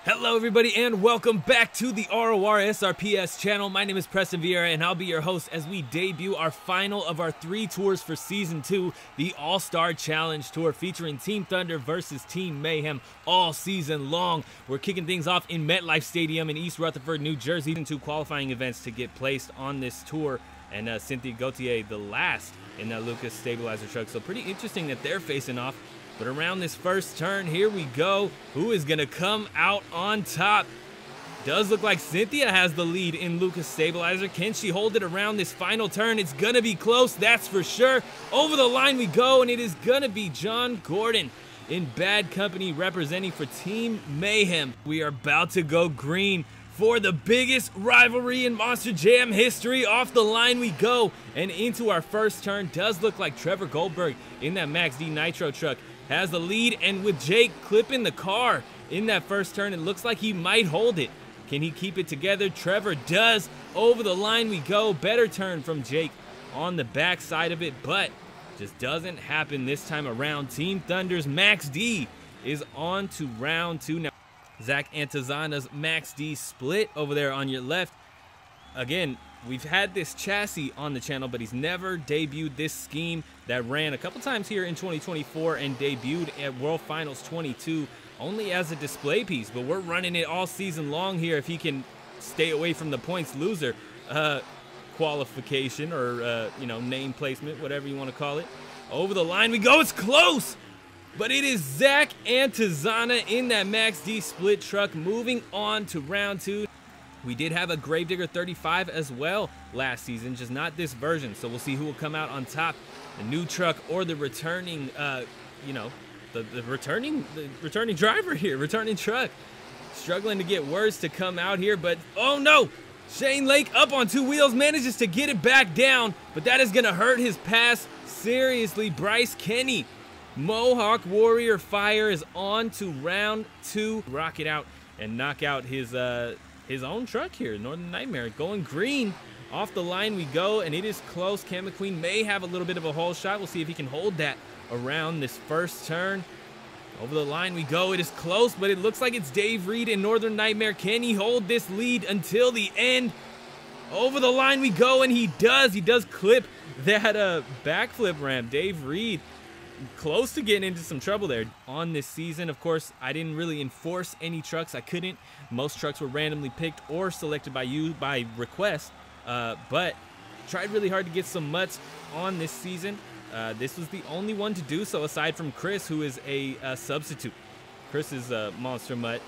Hello everybody and welcome back to the ROR SRPS channel. My name is Preston and I'll be your host as we debut our final of our 3 tours for Season 2, the All-Star Challenge Tour featuring Team Thunder versus Team Mayhem all season long. We're kicking things off in MetLife Stadium in East Rutherford, New Jersey. 2 qualifying events to get placed on this tour, and Cynthia Gauthier the last in that Lucas stabilizer truck. So pretty interesting that they're facing off. But around this first turn, here we go. Who is going to come out on top? Does look like Cynthia has the lead in Lucas Stabilizer. Can she hold it around this final turn? It's going to be close, that's for sure. Over the line we go, and it is going to be John Gordon in bad company representing for Team Mayhem. We are about to go green for the biggest rivalry in Monster Jam history. Off the line we go, and into our first turn. Does look like Trevor Goldberg in that Max D Nitro truck has the lead, and with Jake clipping the car in that first turn, it looks like he might hold it. Can he keep it together? Trevor does. Over the line we go. Better turn from Jake on the back side of it, but just doesn't happen this time around. Team Thunder's Max D is on to round 2 now. Zach Antezana's Max D split over there on your left. Again, we've had this chassis on the channel, but he's never debuted this scheme that ran a couple times here in 2024 and debuted at World Finals 22 only as a display piece. But we're running it all season long here if he can stay away from the points loser qualification or, you know, name placement, whatever you want to call it. Over the line we go. It's close, but it is Zach Antezana in that Max D split truck moving on to round 2. We did have a Gravedigger 35 as well last season, just not this version. So we'll see who will come out on top, the new truck or the returning, you know, the returning driver here, returning truck. Struggling to get words to come out here, but oh no! Shane Lake up on 2 wheels, manages to get it back down, but that is gonna hurt his pass seriously. Bryce Kenny, Mohawk Warrior Fire is on to round 2. Rock it out and knock out his own truck here, Northern Nightmare. Going green. Off the line we go, and it is close. McQueen may have a little bit of a hole shot. We'll see if he can hold that around this first turn. Over the line we go. It is close, but it looks like it's Dave Reed and Northern Nightmare. Can he hold this lead until the end? Over the line we go, and he does. He does clip that backflip ramp. Dave Reed close to getting into some trouble there. On this season, of course, I didn't really enforce any trucks. I couldn't. Most trucks were randomly picked or selected by you by request, but tried really hard to get some mutts on this season. This was the only one to do so aside from Chris, who is a substitute. Chris is a Monster Mutt.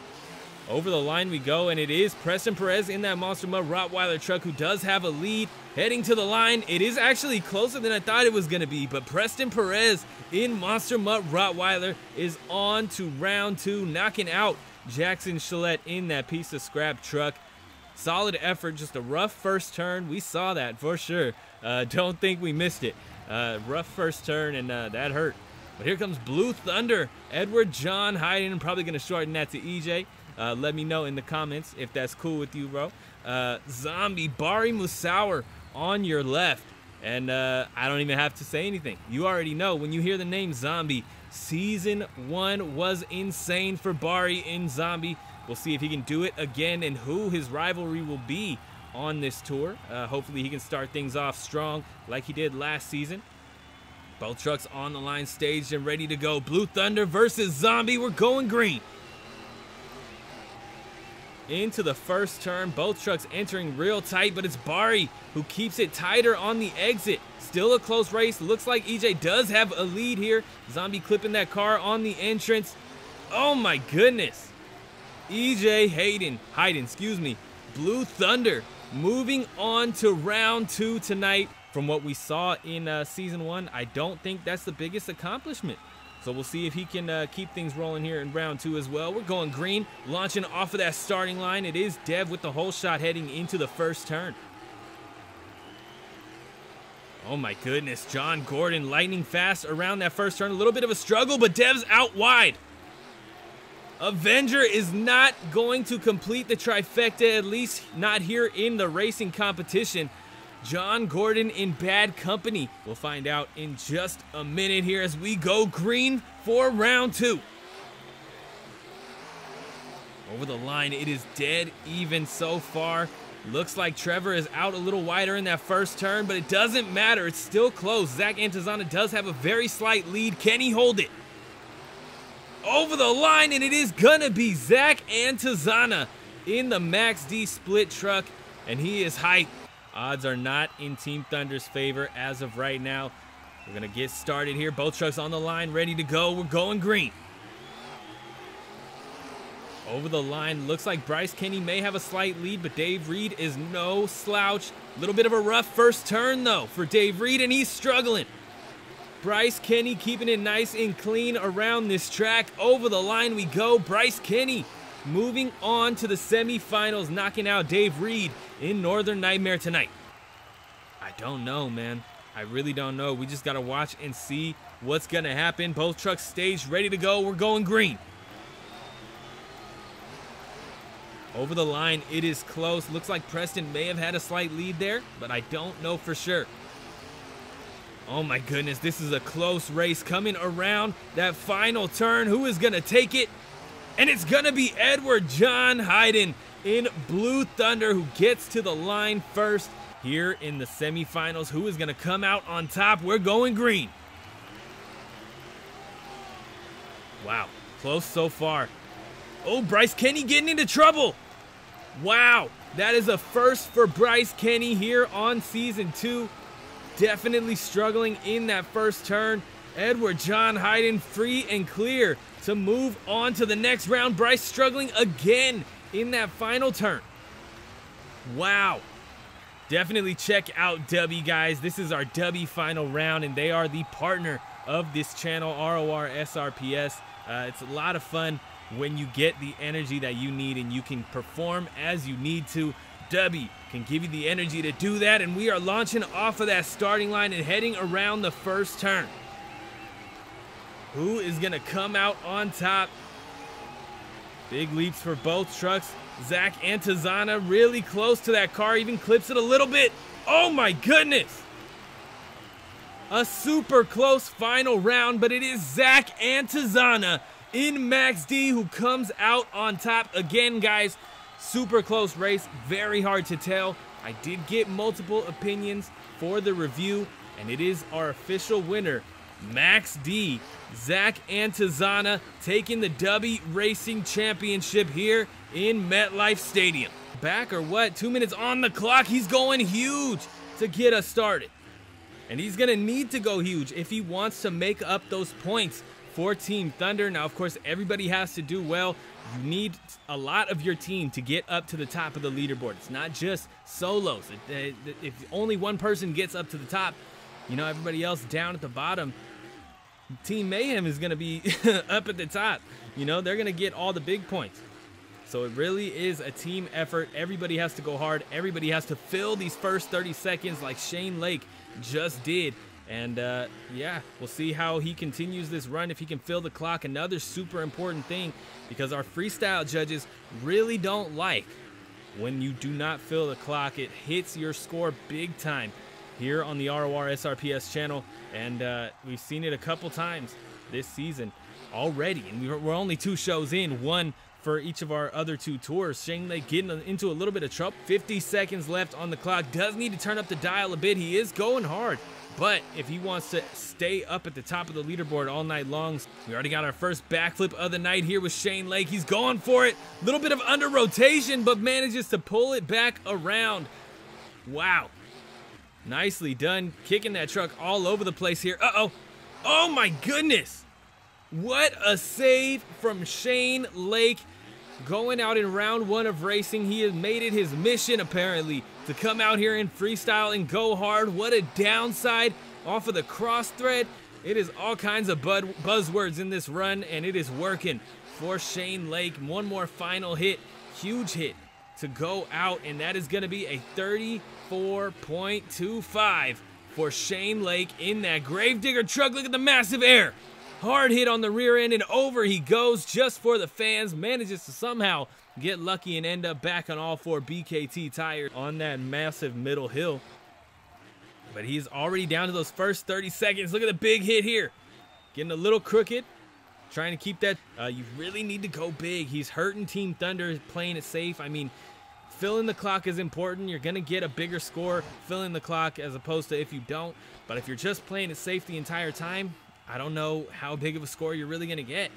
Over the line we go, and it is Preston Perez in that Monster Mutt Rottweiler truck who does have a lead. Heading to the line, it is actually closer than I thought it was going to be, but Preston Perez in Monster Mutt Rottweiler is on to round 2, knocking out Jaxon Schlett in that piece of scrap truck. Solid effort, just a rough first turn. We saw that for sure. Don't think we missed it. Rough first turn, and that hurt. But here comes Blue Thunder. Edward John Hyden. I'm probably going to shorten that to EJ. Let me know in the comments if that's cool with you, bro. Zombie Barri Musawwir on your left. And I don't even have to say anything. You already know when you hear the name Zombie. Season 1 was insane for Barri in Zombie. We'll see if he can do it again and who his rivalry will be on this tour. Hopefully he can start things off strong like he did last season. Both trucks on the line, staged and ready to go. Blue Thunder versus Zombie. We're going green. Into the first turn, both trucks entering real tight, but it's Barri who keeps it tighter on the exit. Still a close race. Looks like EJ does have a lead here. Zombie clipping that car on the entrance. Oh my goodness. EJ Hyden, excuse me. Blue Thunder moving on to round 2 tonight. From what we saw in season 1, I don't think that's the biggest accomplishment. So we'll see if he can keep things rolling here in round 2 as well. We're going green, launching off of that starting line. It is Dev with the hole shot heading into the first turn. Oh my goodness, John Gordon lightning fast around that first turn. A little bit of a struggle, but Dev's out wide. Avenger is not going to complete the trifecta, at least not here in the racing competition. John Gordon in bad company. We'll find out in just a minute here as we go green for round 2. Over the line, it is dead even so far. Looks like Trevor is out a little wider in that first turn, but it doesn't matter. It's still close. Zach Antezana does have a very slight lead. Can he hold it? Over the line, and it is gonna be Zach Antezana in the Max D split truck, and he is hyped. Odds are not in Team Thunder's favor as of right now. We're gonna get started here. Both trucks on the line, ready to go. We're going green. Over the line, looks like Bryce Kenny may have a slight lead, but Dave Reed is no slouch. A little bit of a rough first turn, though, for Dave Reed, and he's struggling. Bryce Kenny keeping it nice and clean around this track. Over the line we go. Bryce Kenny moving on to the semifinals, knocking out Dave Reed in Northern Nightmare tonight. I don't know, man. I really don't know. We just got to watch and see what's going to happen. Both trucks staged, ready to go. We're going green. Over the line, it is close. Looks like Preston may have had a slight lead there, but I don't know for sure. Oh my goodness, this is a close race coming around that final turn. Who is going to take it? And it's going to be Edward John Hyden in Blue Thunder who gets to the line first here in the semifinals. Who is going to come out on top? We're going green. Wow, close so far. Oh, Bryce Kenny getting into trouble. Wow, that is a first for Bryce Kenny here on Season 2. Definitely struggling in that first turn. Edward John Hyden free and clear to move on to the next round. Bryce struggling again in that final turn. Wow. Definitely check out Dubby, guys. This is our Dubby final round, and they are the partner of this channel, ROR SRPS. It's a lot of fun when you get the energy that you need and you can perform as you need to. Dubby can give you the energy to do that, and we are launching off of that starting line and heading around the first turn. Who is going to come out on top? Big leaps for both trucks. Zach Antezana really close to that car, even clips it a little bit. Oh my goodness! A super close final round, but it is Zach Antezana in Max D who comes out on top. Again, guys, super close race, very hard to tell. I did get multiple opinions for the review, and it is our official winner, Max D, Zach Antezana, taking the Dubby Racing Championship here in MetLife Stadium. Back or what? 2 minutes on the clock. He's going huge to get us started. And he's going to need to go huge if he wants to make up those points for Team Thunder. Now, of course, everybody has to do well. You need a lot of your team to get up to the top of the leaderboard. It's not just solos. If only one person gets up to the top, you know, everybody else down at the bottom, Team Mayhem is going to be up at the top. You know, they're going to get all the big points. So it really is a team effort. Everybody has to go hard. Everybody has to fill these first 30 seconds like Shane Lake just did. And yeah, we'll see how he continues this run, if he can fill the clock. Another super important thing, because our freestyle judges really don't like when you do not fill the clock. It hits your score big time here on the ROR SRPS channel. And we've seen it a couple times this season already. And we're only 2 shows in, one for each of our other 2 tours. Shane Lake getting into a little bit of trouble. 50 seconds left on the clock. Does need to turn up the dial a bit. He is going hard. But if he wants to stay up at the top of the leaderboard all night long, we already got our first backflip of the night here with Shane Lake. He's going for it. A little bit of under rotation, but manages to pull it back around. Wow. Nicely done. Kicking that truck all over the place here. Uh-oh. Oh my goodness. What a save from Shane Lake. Going out in round 1 of racing, he has made it his mission, apparently, to come out here in freestyle and go hard. What a downside off of the cross thread. It is all kinds of buzzwords in this run, and it is working for Shane Lake. One more final hit, huge hit to go out, and that is going to be a 34.25 for Shane Lake in that Gravedigger truck. Look at the massive air. Hard hit on the rear end, and over he goes just for the fans. Manages to somehow get lucky and end up back on all 4 BKT tires on that massive middle hill. But he's already down to those first 30 seconds. Look at the big hit here. Getting a little crooked. trying to keep that. You really need to go big. He's hurting Team Thunder, playing it safe. I mean, filling the clock is important. You're going to get a bigger score filling the clock as opposed to if you don't. But if you're just playing it safe the entire time, I don't know how big of a score you're really going to get.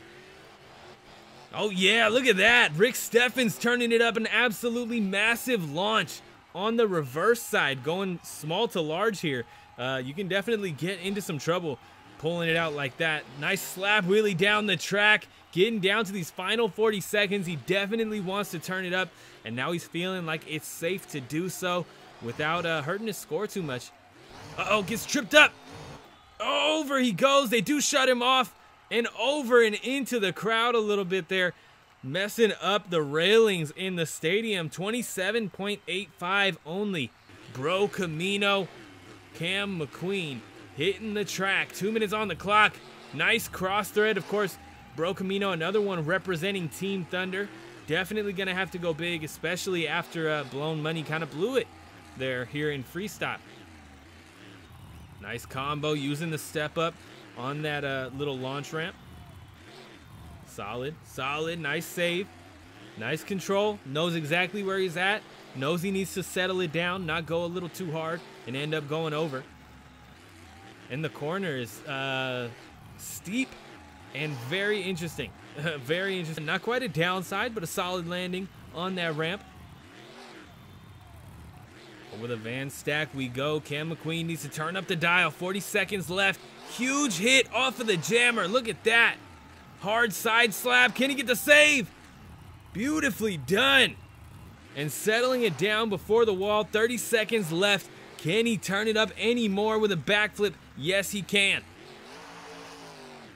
Oh, yeah, look at that. Rick Steffens turning it up, an absolutely massive launch on the reverse side, going small to large here. You can definitely get into some trouble pulling it out like that. Nice slap wheelie down the track, getting down to these final 40 seconds. He definitely wants to turn it up, and now he's feeling like it's safe to do so without hurting his score too much. Uh-oh, gets tripped up. Over he goes. They do shut him off, and over and into the crowd a little bit there, messing up the railings in the stadium. 27.85 only. Bro Camino, Cam McQueen hitting the track. 2 minutes on the clock. Nice cross thread. Of course, Bro Camino, another one representing Team Thunder. Definitely going to have to go big, especially after Blown Money kind of blew it there here in freestyle. Nice combo using the step up on that little launch ramp. Solid, solid, nice save. Nice control, knows exactly where he's at. Knows he needs to settle it down, not go a little too hard and end up going over. And the corner is steep and very interesting. Very interesting. Not quite a downside, but a solid landing on that ramp. Over the van stack we go. Cam McQueen needs to turn up the dial. 40 seconds left. Huge hit off of the jammer. Look at that. Hard side slap. Can he get the save? Beautifully done. And settling it down before the wall. 30 seconds left. Can he turn it up any more with a backflip? Yes, he can.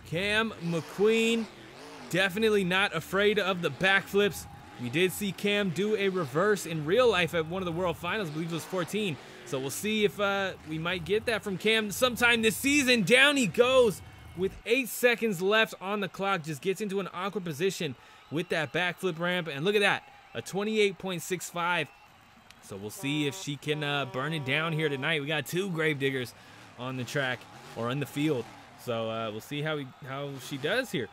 Cam McQueen, definitely not afraid of the backflips. We did see Cam do a reverse in real life at one of the World Finals. I believe it was 14. So we'll see if we might get that from Cam sometime this season. Down he goes with 8 seconds left on the clock. Just gets into an awkward position with that backflip ramp. And look at that, a 28.65. So we'll see if she can burn it down here tonight. We got 2 Gravediggers on the track or on the field. So we'll see how she does here.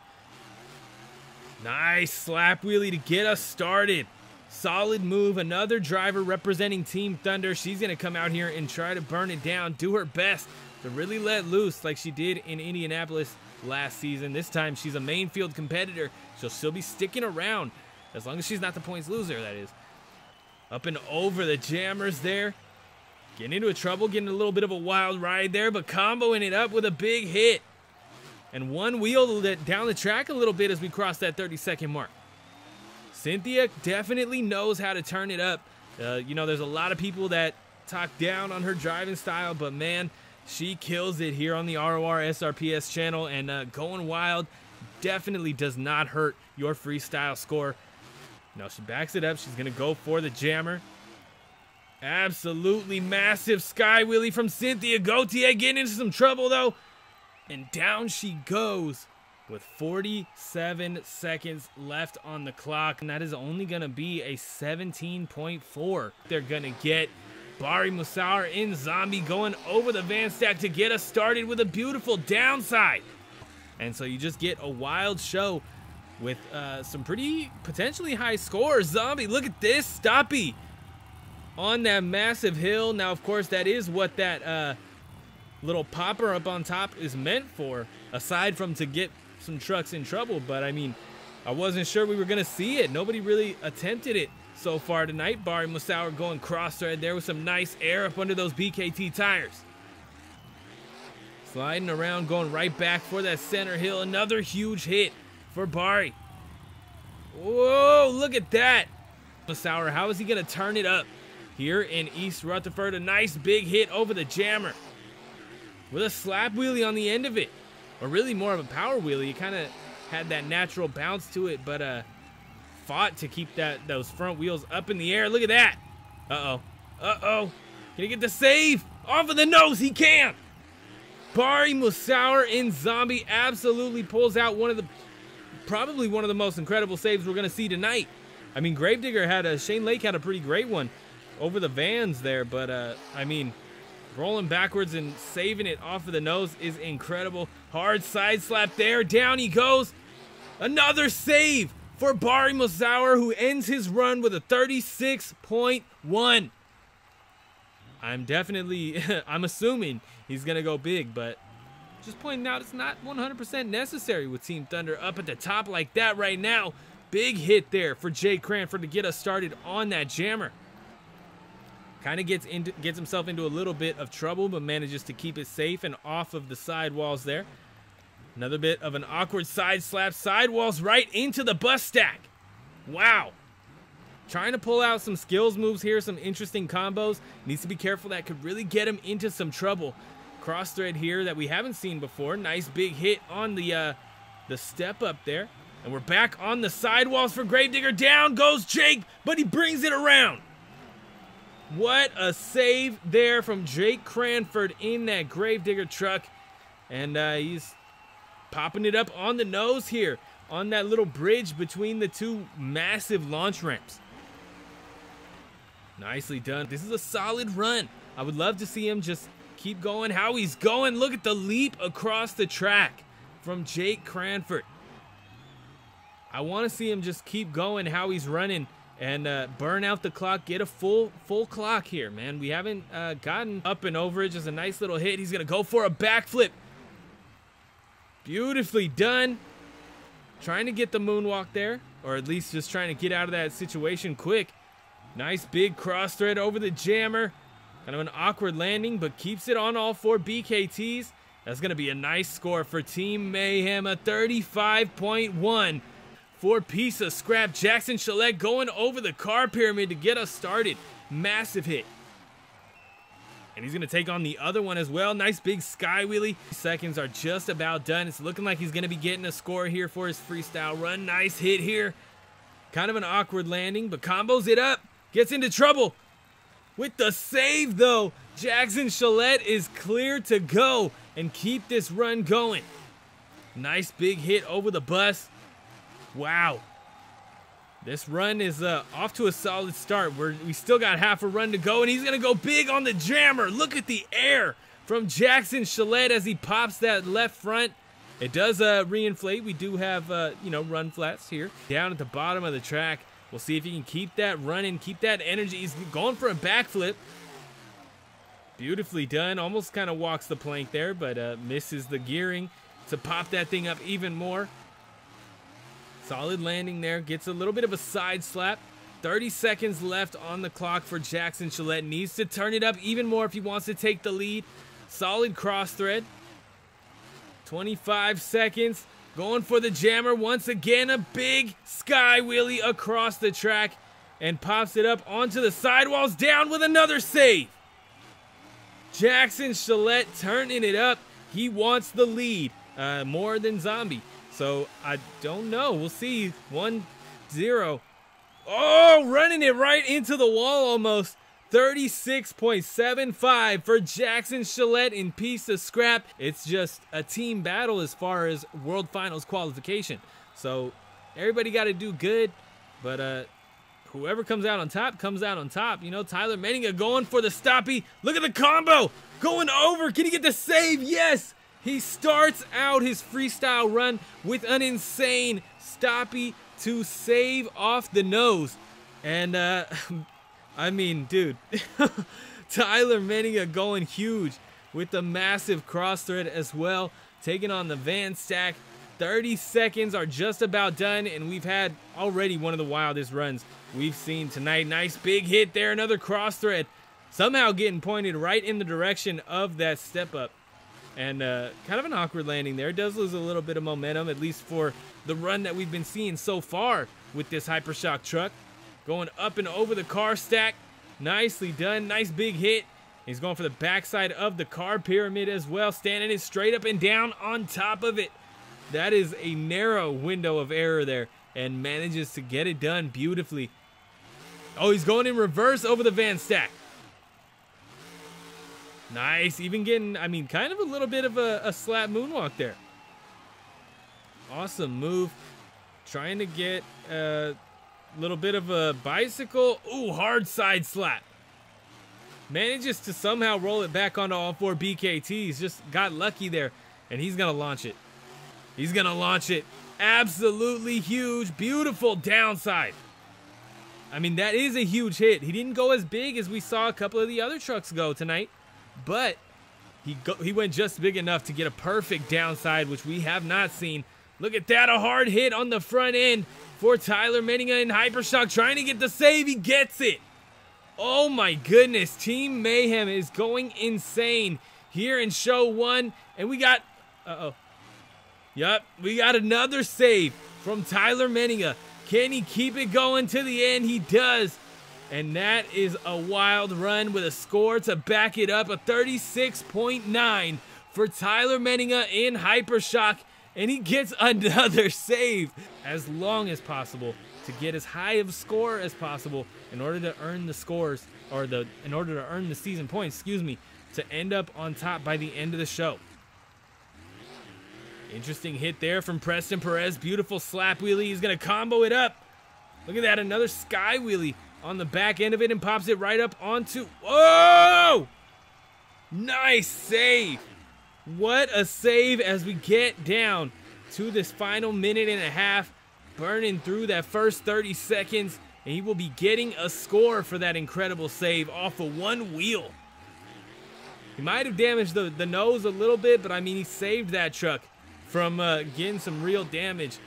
Nice slap wheelie to get us started. Solid move. Another driver representing Team Thunder. She's going to come out here and try to burn it down. Do her best to really let loose like she did in Indianapolis last season. This time she's a main field competitor. She'll still be sticking around as long as she's not the points loser, that is. Up and over the jammers there. Getting into trouble, getting a little bit of a wild ride there, but comboing it up with a big hit. And one wheel down the track a little bit as we cross that 30-second mark. Cynthia definitely knows how to turn it up. You know, there's a lot of people that talk down on her driving style, but man, she kills it here on the ROR SRPS channel, and going wild definitely does not hurt your freestyle score. Now she backs it up. She's going to go for the jammer. Absolutely massive sky wheelie from Cynthia. Gauthier getting into some trouble, though. And down she goes with 47 seconds left on the clock. And that is only going to be a 17.4. They're going to get Barri, Musawwir in Zombie going over the van stack to get us started with a beautiful downside. And so you just get a wild show with some pretty potentially high scores. Zombie, look at this. Dubby on that massive hill. Now, of course, that is what that little popper up on top is meant for, aside from to get some trucks in trouble. But I mean, I wasn't sure we were gonna see it. Nobody really attempted it so far tonight. Barri Musawwir going cross thread there with some nice air up under those BKT tires. Sliding around, going right back for that center hill. Another huge hit for Barri. Whoa, look at that. Musawwir, how is he gonna turn it up here in East Rutherford? A nice big hit over the jammer with a slap wheelie on the end of it, or really more of a power wheelie. It kind of had that natural bounce to it, but fought to keep those front wheels up in the air. Look at that. Uh-oh. Can he get the save? Off of the nose, he can. Barri Musawwir in Zombie absolutely pulls out probably one of the most incredible saves we're going to see tonight. I mean, Gravedigger Shane Lake had a pretty great one over the vans there, but I mean, rolling backwards and saving it off of the nose is incredible. Hard side slap there. Down he goes. Another save for Barri Musawwir, who ends his run with a 36.1. I'm assuming he's going to go big, but just pointing out it's not 100% necessary with Team Thunder up at the top like that right now. Big hit there for Cranford to get us started on that jammer. Kind of gets himself into a little bit of trouble, but manages to keep it safe and off of the sidewalls there. Another bit of an awkward side slap. Sidewalls right into the bus stack. Wow. Trying to pull out some skills moves here, some interesting combos. Needs to be careful. That could really get him into some trouble. Cross thread here that we haven't seen before. Nice big hit on the step up there. And we're back on the sidewalls for Gravedigger. Down goes Jake, but he brings it around. What a save there from Cranford in that Gravedigger truck. And he's popping it up on the nose here on that little bridge between the two massive launch ramps. Nicely done. This is a solid run. I would love to see him just keep going how he's going. Look at the leap across the track from Cranford. I want to see him just keep going how he's running and burn out the clock, get a full clock here, man. We haven't gotten up and over it. Just a nice little hit. He's going to go for a backflip. Beautifully done. Trying to get the moonwalk there, or at least just trying to get out of that situation quick. Nice big cross thread over the jammer. Kind of an awkward landing, but keeps it on all 4 BKTs. That's going to be a nice score for Team Mayhem, a 35.1 for Peice. Scrap. Jaxon Schlett going over the car pyramid to get us started. Massive hit. And he's going to take on the other one as well. Nice big sky wheelie. Seconds are just about done. It's looking like he's going to be getting a score here for his freestyle run. Nice hit here. Kind of an awkward landing, but combos it up. Gets into trouble. With the save, though, Jaxon Schlett is clear to go and keep this run going. Nice big hit over the bus. Wow. This run is off to a solid start. We still got half a run to go, and he's going to go big on the jammer. Look at the air from Jaxon Schlett as he pops that left front. It does reinflate. We do have, run flats here. Down at the bottom of the track. We'll see if he can keep that running, keep that energy. He's going for a backflip. Beautifully done. Almost kind of walks the plank there, but misses the gearing to pop that thing up even more. Solid landing there. Gets a little bit of a side slap. 30 seconds left on the clock for Jaxon Schlett. Needs to turn it up even more if he wants to take the lead. Solid cross thread. 25 seconds. Going for the jammer once again. A big sky wheelie across the track. And pops it up onto the sidewalls. Down with another save. Jaxon Schlett turning it up. He wants the lead more than Zombie. So, I don't know. We'll see. 1-0. Oh, running it right into the wall almost. 36.75 for Jaxon Schlett in Peice Scrap. It's just a team battle as far as World Finals qualification. So, everybody got to do good. But, whoever comes out on top comes out on top. You know, Tyler Menninga going for the stoppie. Look at the combo. Going over. Can he get the save? Yes. He starts out his freestyle run with an insane stoppie to save off the nose. And, I mean, dude, Tyler Menninga going huge with the massive cross thread as well. Taking on the van stack. 30 seconds are just about done, and we've had already one of the wildest runs we've seen tonight. Nice big hit there, another cross thread. Somehow getting pointed right in the direction of that step up. And kind of an awkward landing there. It does lose a little bit of momentum, at least for the run that we've been seeing so far with this HyperShock truck. Going up and over the car stack. Nicely done. Nice big hit. He's going for the backside of the car pyramid as well. Standing it straight up and down on top of it. That is a narrow window of error there. And manages to get it done beautifully. Oh, he's going in reverse over the van stack. Nice. Even getting, I mean, kind of a little bit of a slap moonwalk there. Awesome move. Trying to get a little bit of a bicycle. Ooh, hard side slap. Manages to somehow roll it back onto all 4 BKTs. Just got lucky there. And he's going to launch it. He's going to launch it Absolutely huge. Beautiful downside. I mean, that is a huge hit. He didn't go as big as we saw a couple of the other trucks go tonight, but he went just big enough to get a perfect downside, which we have not seen. Look at that, a hard hit on the front end for Tyler Menninga in HyperShock, trying to get the save. He gets it. Oh my goodness, Team Mayhem is going insane here in show 1, and we got, we got another save from Tyler Menninga. Can he keep it going to the end? He does. And that is a wild run with a score to back it up, a 36.9 for Tyler Menninga in HyperShock. And he gets another save as long as possible to get as high of a score as possible in order to earn the scores, or in order to earn the season points, excuse me, to end up on top by the end of the show. Interesting hit there from Preston. Perez, beautiful slap wheelie. He's going to combo it up. Look at that, another sky wheelie on the back end of it and pops it right up onto, whoa! Nice save. What a save as we get down to this final minute and a half, burning through that first 30 seconds, and he will be getting a score for that incredible save off of one wheel. He might have damaged the nose a little bit, but I mean, he saved that truck from getting some real damage,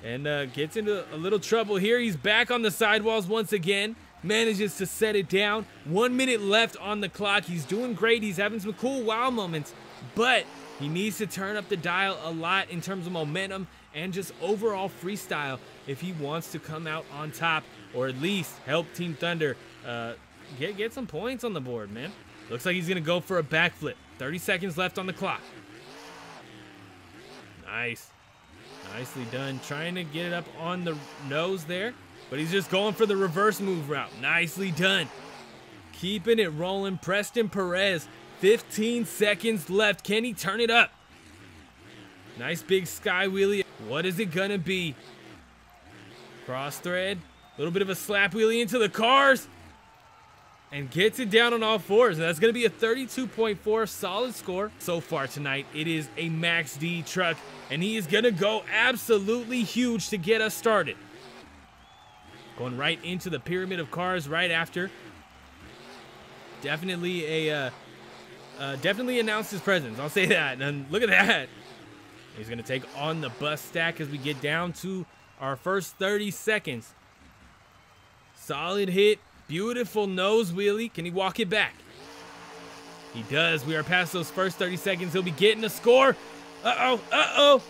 and gets into a little trouble here. He's back on the sidewalls once again, manages to set it down. 1 minute left on the clock. He's doing great. He's having some cool wow moments, but he needs to turn up the dial a lot in terms of momentum and just overall freestyle if he wants to come out on top, or at least help Team Thunder get some points on the board, man. Looks like he's going to go for a backflip. 30 seconds left on the clock. Nice. Nicely done. Trying to get it up on the nose there, but he's just going for the reverse move route. Nicely done. Keeping it rolling. Preston Perez, 15 seconds left. Can he turn it up? Nice big sky wheelie. What is it going to be? Cross thread. A little bit of a slap wheelie into the cars. And gets it down on all fours. And that's going to be a 32.4 solid score so far tonight. It is a Max D truck, and he is going to go absolutely huge to get us started. Going right into the pyramid of cars right after. Definitely definitely announced his presence. I'll say that. And look at that. He's going to take on the bus stack as we get down to our first 30 seconds. Solid hit. Beautiful nose wheelie. Can he walk it back? He does. We are past those first 30 seconds. He'll be getting a score. Uh-oh.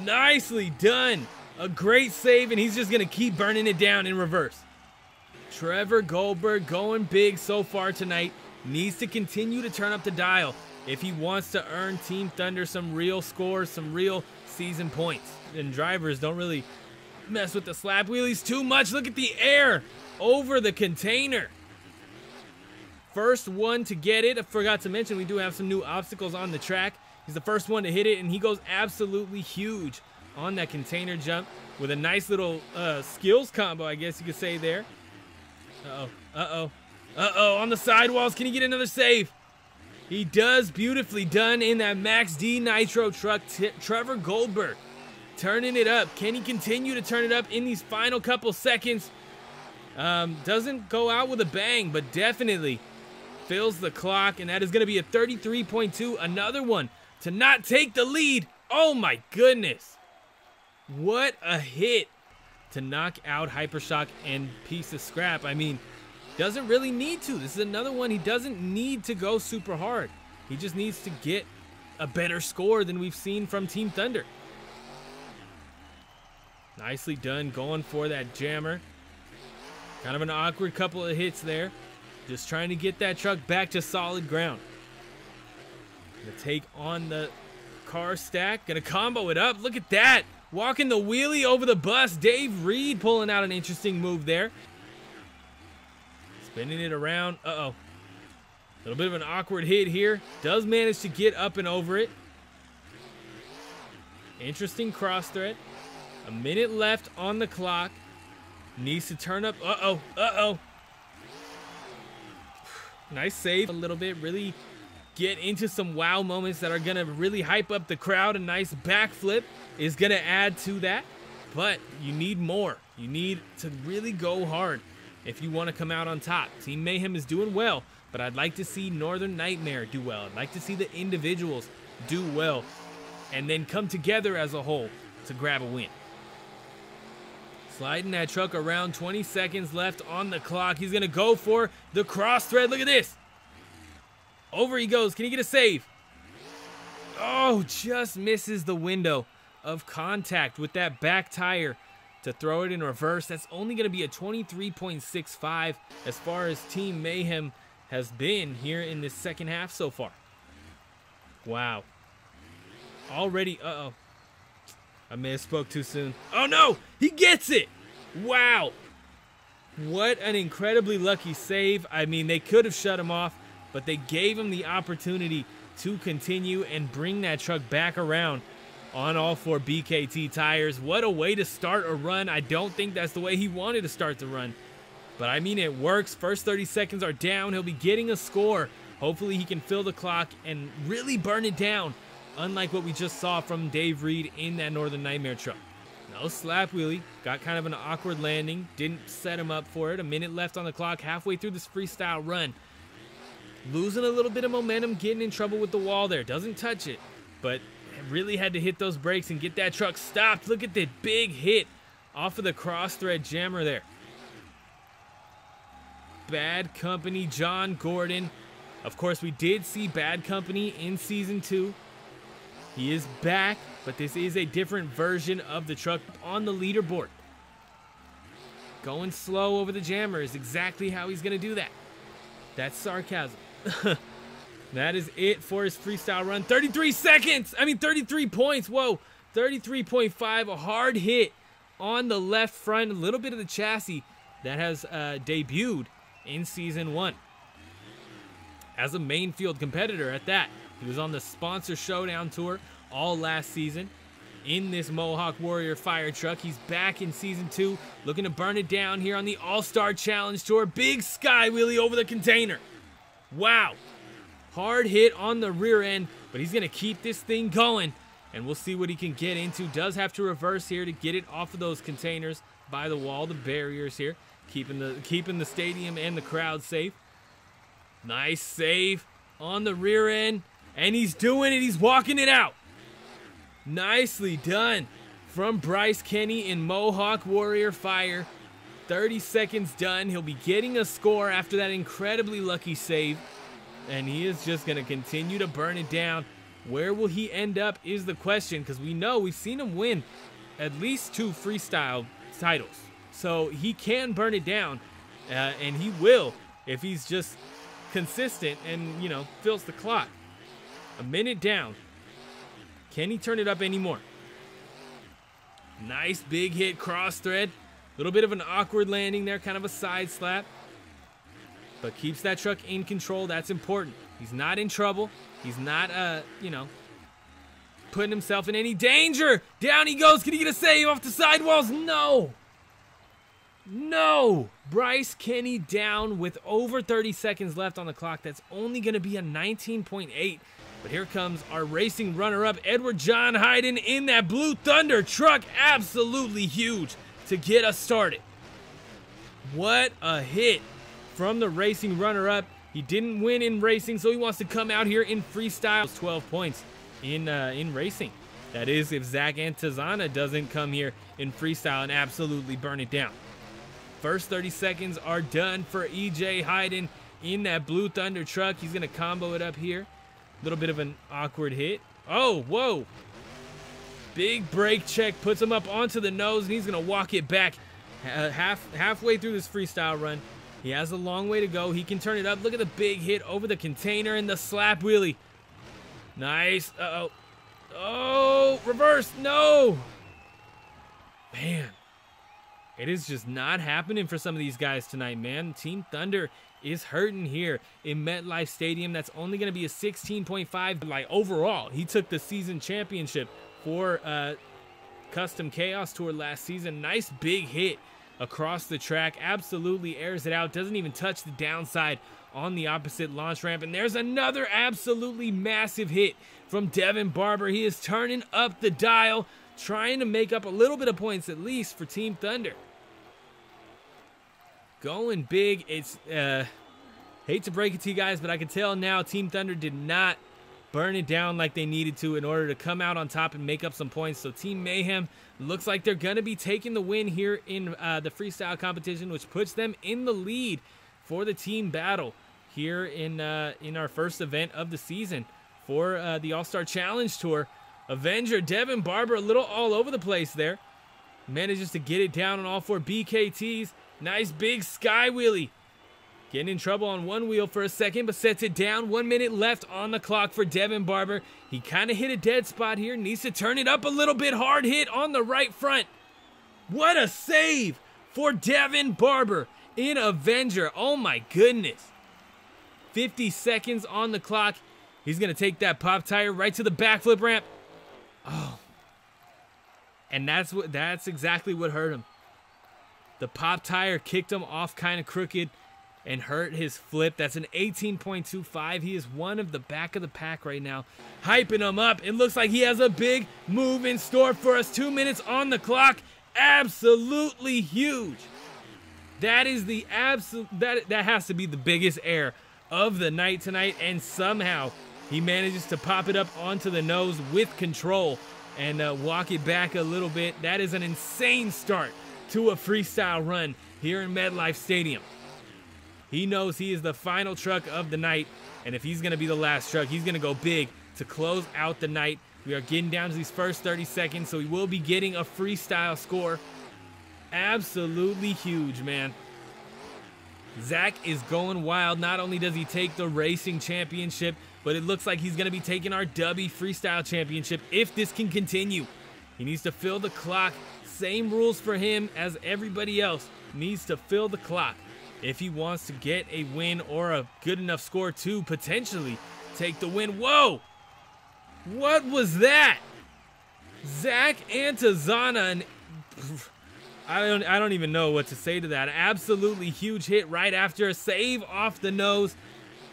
Nicely done. A great save, and he's just going to keep burning it down in reverse. Trevor Goldberg going big so far tonight. Needs to continue to turn up the dial if he wants to earn Team Thunder some real scores, some real season points. And drivers don't really mess with the slap wheelies too much. Look at the air over the container. First one to get it. I forgot to mention we do have some new obstacles on the track. He's the first one to hit it, and he goes absolutely huge on that container jump with a nice little skills combo, I guess you could say there. Uh-oh. On the sidewalls. Can he get another save? He does. Beautifully done in that Max D Nitro truck. Trevor Goldberg turning it up. Can he continue to turn it up in these final couple seconds? Doesn't go out with a bang, but definitely fills the clock, and that is going to be a 33.2. Another one to not take the lead. Oh my goodness. What a hit to knock out HyperShock and Piece of Scrap. I mean, doesn't really need to. This is another one he doesn't need to go super hard. He just needs to get a better score than we've seen from Team Thunder. Nicely done going for that jammer. Kind of an awkward couple of hits there. Just trying to get that truck back to solid ground. Gonna take on the car stack. Gonna combo it up. Look at that. Walking the wheelie over the bus. Dave Reed pulling out an interesting move there. Spinning it around. Uh-oh. A little bit of an awkward hit here. Does manage to get up and over it. Interesting cross thread. A minute left on the clock. Needs to turn up. Uh-oh. Nice save a little bit. Really get into some wow moments that are going to really hype up the crowd. A nice backflip is going to add to that, but you need more. You need to really go hard if you want to come out on top. Team Mayhem is doing well, but I'd like to see Northern Nightmare do well. I'd like to see the individuals do well and then come together as a whole to grab a win. Sliding that truck around, 20 seconds left on the clock. He's going to go for the cross thread. Look at this. Over he goes. Can he get a save? Oh, just misses the window of contact with that back tire to throw it in reverse. That's only going to be a 23.65 as far as Team Mayhem has been here in this second half so far. Wow. Already, uh-oh. I may have spoke too soon. Oh no, he gets it. Wow. What an incredibly lucky save. I mean, they could have shut him off, but they gave him the opportunity to continue and bring that truck back around on all 4 BKT tires. What a way to start a run. I don't think that's the way he wanted to start the run, but I mean, it works. First 30 seconds are down. He'll be getting a score. Hopefully he can fill the clock and really burn it down, unlike what we just saw from Dave Reed in that Northern Nightmare truck. No slap wheelie. Got kind of an awkward landing. Didn't set him up for it. A minute left on the clock, halfway through this freestyle run. Losing a little bit of momentum, getting in trouble with the wall there. Doesn't touch it, but really had to hit those brakes and get that truck stopped. Look at the big hit off of the cross thread jammer there. Bad Company, John Gordon. Of course, we did see Bad Company in Season 2. He is back, but this is a different version of the truck on the leaderboard. Going slow over the jammer is exactly how he's going to do that. That's sarcasm. That is it for his freestyle run. 33 seconds! I mean, 33 points. Whoa, 33.5. A hard hit on the left front. A little bit of the chassis that has debuted in Season 1. As a main field competitor at that. He was on the Sponsor Showdown Tour all last season in this Mohawk Warrior fire truck. He's back in Season 2, looking to burn it down here on the All-Star Challenge Tour. Big sky wheelie over the container. Wow. Hard hit on the rear end, but he's going to keep this thing going, and we'll see what he can get into. Does have to reverse here to get it off of those containers by the wall, the barriers here, keeping the stadium and the crowd safe. Nice save on the rear end, and he's doing it. He's walking it out. Nicely done from Bryce Kenny in Mohawk Warrior Fire. 30 seconds done. He'll be getting a score after that incredibly lucky save, and he is just going to continue to burn it down. Where will he end up is the question, because we know we've seen him win at least 2 freestyle titles. So he can burn it down, and he will if he's just consistent and, you know, fills the clock. A minute down. Can he turn it up anymore? Nice big hit cross thread. A little bit of an awkward landing there, kind of a side slap. But keeps that truck in control. That's important. He's not in trouble. He's not, you know, putting himself in any danger. Down he goes. Can he get a save off the sidewalls? No. No. Bryce Kenny down with over 30 seconds left on the clock. That's only going to be a 19.8. But here comes our racing runner-up, Edward John Hyden, in that Blue Thunder truck. Absolutely huge to get us started. What a hit from the racing runner-up. He didn't win in racing, so he wants to come out here in freestyle. 12 points in racing. That is, if Zach Antezana doesn't come here in freestyle and absolutely burn it down. First 30 seconds are done for EJ Hyden in that Blue Thunder truck. He's going to combo it up here. A little bit of an awkward hit. Oh, whoa. Big brake check, puts him up onto the nose, and he's going to walk it back halfway through this freestyle run. He has a long way to go. He can turn it up. Look at the big hit over the container and the slap wheelie. Nice. Uh-oh. Oh, reverse. No. Man. It is just not happening for some of these guys tonight, man. Team Thunder is hurting here in MetLife Stadium. That's only going to be a 16.5. Like, overall, he took the season championship for Custom Chaos Tour last season. Nice big hit across the track, absolutely airs it out, doesn't even touch the downside on the opposite launch ramp. And there's another absolutely massive hit from Devyn Barber. He is turning up the dial, trying to make up a little bit of points at least for Team Thunder. Going big. It's hate to break it to you guys, but I can tell now Team Thunder did not burn it down like they needed to in order to come out on top and make up some points. So Team Mayhem looks like they're going to be taking the win here in the freestyle competition, which puts them in the lead for the team battle here in our first event of the season for the All-Star Challenge Tour. Avenger, Devyn Barber, a little all over the place there. Manages to get it down on all 4 BKTs. Nice big sky wheelie. Getting in trouble on one wheel for a second, but sets it down. 1 minute left on the clock for Devyn Barber. He kind of hit a dead spot here. Needs to turn it up a little bit. Hard hit on the right front. What a save for Devyn Barber in Avenger. Oh my goodness. 50 seconds on the clock. He's going to take that pop tire right to the backflip ramp. Oh. And that's exactly what hurt him. The pop tire kicked him off kind of crooked and hurt his flip. That's an 18.25. He is one of the back of the pack right now. Hyping him up. It looks like he has a big move in store for us. 2 minutes on the clock. Absolutely huge. That is the absolute, that has to be the biggest air of the night tonight. And somehow he manages to pop it up onto the nose with control and walk it back a little bit. That is an insane start to a freestyle run here in MetLife Stadium. He knows he is the final truck of the night, and if he's going to be the last truck, he's going to go big to close out the night. We are getting down to these first 30 seconds, so we will be getting a freestyle score. Absolutely huge, man. Zach is going wild. Not only does he take the racing championship, but it looks like he's going to be taking our Dubby freestyle championship if this can continue. He needs to fill the clock. Same rules for him as everybody else. Needs to fill the clock if he wants to get a win or a good enough score to potentially take the win. Whoa! What was that? Zach Antezana, and I don't even know what to say to that. Absolutely huge hit right after a save off the nose.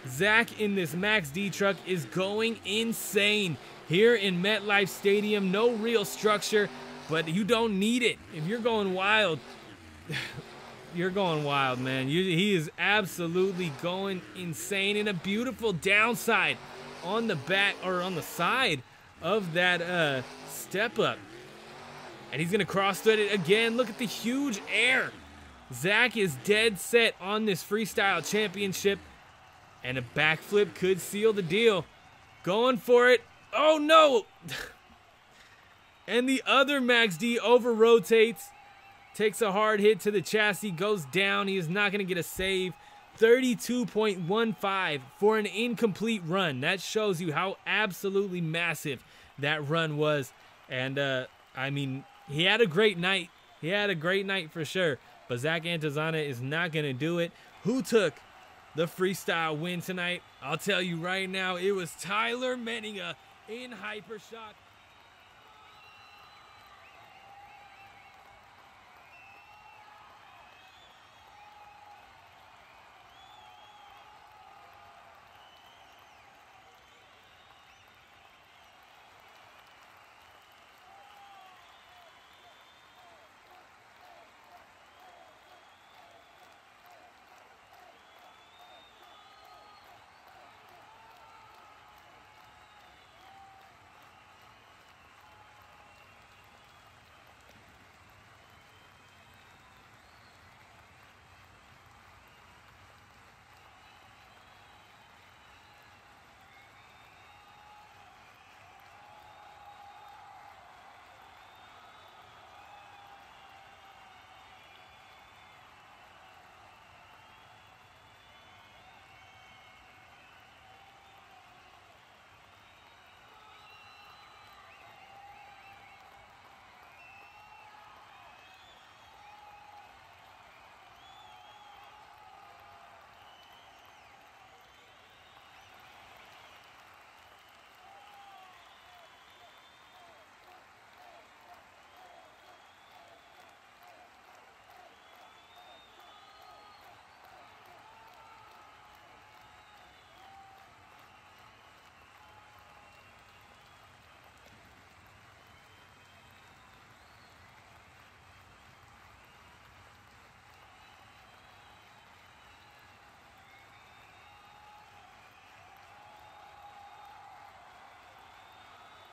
Zach in this Max D truck is going insane here in MetLife Stadium. No real structure, but you don't need it. If you're going wild, you're going wild, man. He is absolutely going insane in a beautiful downside on the back or on the side of that step up. And he's going to cross-thread it again. Look at the huge air. Zach is dead set on this freestyle championship. And a backflip could seal the deal. Going for it. Oh, no. And the other Max D over-rotates. Takes a hard hit to the chassis. Goes down. He is not going to get a save. 32.15 for an incomplete run. That shows you how absolutely massive that run was. And, I mean, he had a great night. He had a great night for sure. But Zach Antezana is not going to do it. Who took the freestyle win tonight? I'll tell you right now, it was Tyler Menninga in HyperShock.